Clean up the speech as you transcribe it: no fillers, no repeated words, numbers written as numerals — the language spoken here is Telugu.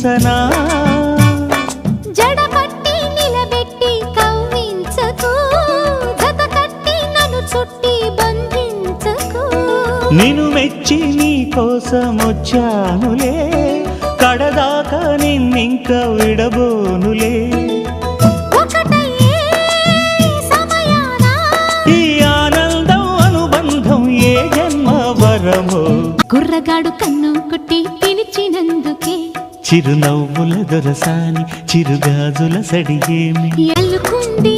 చూపించనా జడపట్టి నిలబెట్టి కవ్వించకు జత కట్టి నన్ను చుట్టి బంధించకు నిన్ను మెచ్చి నీ కోసం వచ్చానులే కడదాకా నిన్నింక విడబోనులే ఒకటయ్యే సమయాన ఈ ఆనందం అనుబంధం ఏ జన్మ వరమో కుర్రగాడు కన్ను కొట్టి పిలిచినందుకే చిరునవ్వుల దొరసాని చిరుగాజుల సడియేమి ఎల్లుకుంది